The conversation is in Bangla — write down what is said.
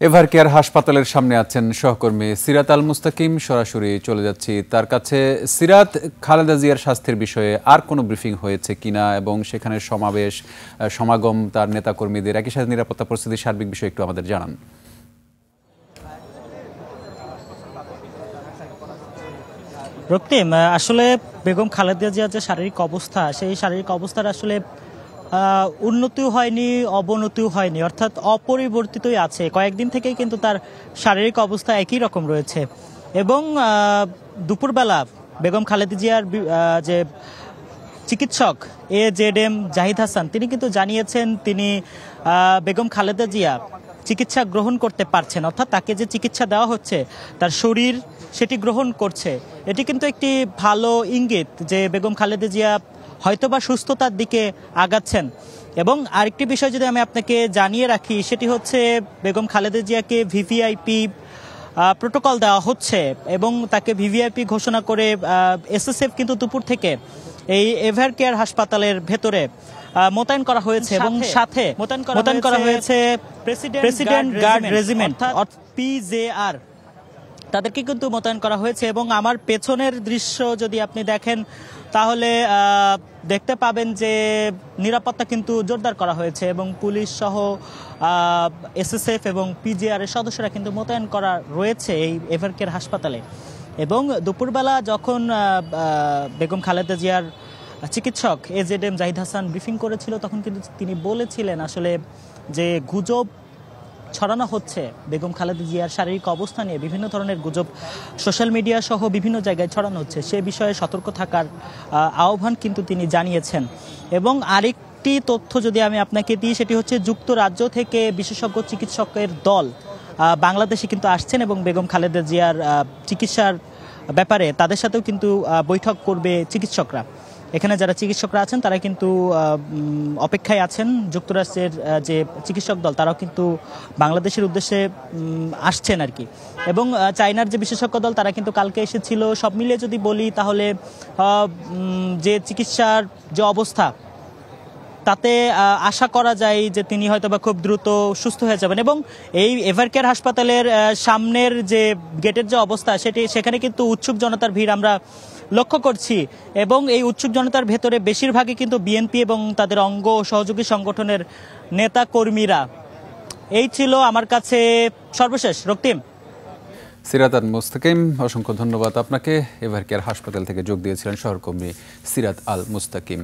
এভারকেয়ার হাসপাতালের সামনে আছেন সহকর্মী সিরাত আল মুস্তাকিম। সরাসরি চলে যাচ্ছি তার কাছে। সিরাত, খালেদা জিয়ার স্বাস্থ্যের বিষয়ে আর কোনো ব্রিফিং হয়েছে কিনা এবং সেখানে সমাগম তার নেতাকর্মীদের, একই সাথে নিরাপত্তা পরিস্থিতির সার্বিক বিষয়ে একটু আমাদের জানান। রক্তিম, আসলে বেগম খালেদা জিয়ার যে শারীরিক অবস্থা, সেই শারীরিক অবস্থার আসলে উন্নতিও হয়নি, অবনতিও হয়নি, অর্থাৎ অপরিবর্তিতই আছে। কয়েকদিন থেকেই কিন্তু তার শারীরিক অবস্থা একই রকম রয়েছে। এবং দুপুরবেলা বেগম খালেদা জিয়ার যে চিকিৎসক AJM জাহিদ হাসান, তিনি কিন্তু জানিয়েছেন তিনি বেগম খালেদা জিয়া চিকিৎসা গ্রহণ করতে পারছেন, অর্থাৎ তাকে যে চিকিৎসা দেওয়া হচ্ছে তার শরীর সেটি গ্রহণ করছে। এটি কিন্তু একটি ভালো ইঙ্গিত যে বেগম খালেদা জিয়া হয়তোবা সুস্থতার দিকে আগাচ্ছেন। এবং আরেকটি বিষয় যদি আমি আপনাকে জানিয়ে রাখি, সেটি হচ্ছে বেগম খালেদা জিয়াকে VVIP প্রোটোকল দেওয়া হচ্ছে এবং তাকে VVIP ঘোষণা করে SSF কিন্তু দুপুর থেকে এই এভারকেয়ার হাসপাতালের ভেতরে মোতায়েন করা হয়েছে এবং সাথে মোতায়েন করা হয়েছে প্রেসিডেন্ট গার্ড রেজিমেন্ট PJR, তাদেরকে কিন্তু মোতায়েন করা হয়েছে। এবং আমার পেছনের দৃশ্য যদি আপনি দেখেন তাহলে দেখতে পাবেন যে নিরাপত্তা কিন্তু জোরদার করা হয়েছে এবং পুলিশ সহ SSF এবং PJR এর সদস্যরা কিন্তু মোতায়েন করা রয়েছে এই এভারকেয়ার হাসপাতালে। এবং দুপুরবেলা যখন বেগম খালেদা জিয়ার চিকিৎসক AJM জাহিদ হাসান ব্রিফিং করেছিল, তখন কিন্তু তিনি বলেছিলেন আসলে যে গুজব ছড়ানো হচ্ছে বেগম খালেদা জিয়ার শারীরিক অবস্থা নিয়ে, বিভিন্ন ধরনের গুজব সোশ্যাল মিডিয়া সহ বিভিন্ন জায়গায় ছড়ানো হচ্ছে, সে বিষয়ে সতর্ক থাকার আহ্বান কিন্তু তিনি জানিয়েছেন। এবং আরেকটি তথ্য যদি আমি আপনাকে দিই, সেটি হচ্ছে যুক্তরাজ্য থেকে বিশেষজ্ঞ চিকিৎসকের দল বাংলাদেশে কিন্তু আসছেন এবং বেগম খালেদা জিয়ার চিকিৎসার ব্যাপারে তাদের সাথেও কিন্তু বৈঠক করবে চিকিৎসকরা। এখানে যারা চিকিৎসকরা আছেন তারা কিন্তু অপেক্ষায় আছেন। যুক্তরাষ্ট্রের যে চিকিৎসক দল তারাও কিন্তু বাংলাদেশের উদ্দেশ্যে আসছেন আর কি। এবং চায়নার যে বিশেষজ্ঞ দল তারা কিন্তু কালকে এসেছিল। সব মিলিয়ে যদি বলি তাহলে যে চিকিৎসার যে অবস্থা, তাতে আশা করা যায় যে তিনি হয়তোবা খুব দ্রুত সুস্থ হয়ে যাবেন। এবং এই এভারকেয়ার হাসপাতালের সামনের যে গেটের যে অবস্থা, সেখানে কিন্তু উৎসুক জনতার ভিড় আমরা লক্ষ্য করছি। এবং এই উৎসুক জনতার ভেতরে বেশিরভাগই কিন্তু বিএনপি এবং তাদের অঙ্গ সহযোগী সংগঠনের নেতা কর্মীরা। এই ছিল আমার কাছে সর্বশেষ। রক্তিম। সিরাত আল মুস্তাকিম, অসংখ্য ধন্যবাদ আপনাকে। এভারকেয়ার হাসপাতাল থেকে যোগ দিয়েছিলেন সহকর্মী সিরাত আল মুস্তাকিম।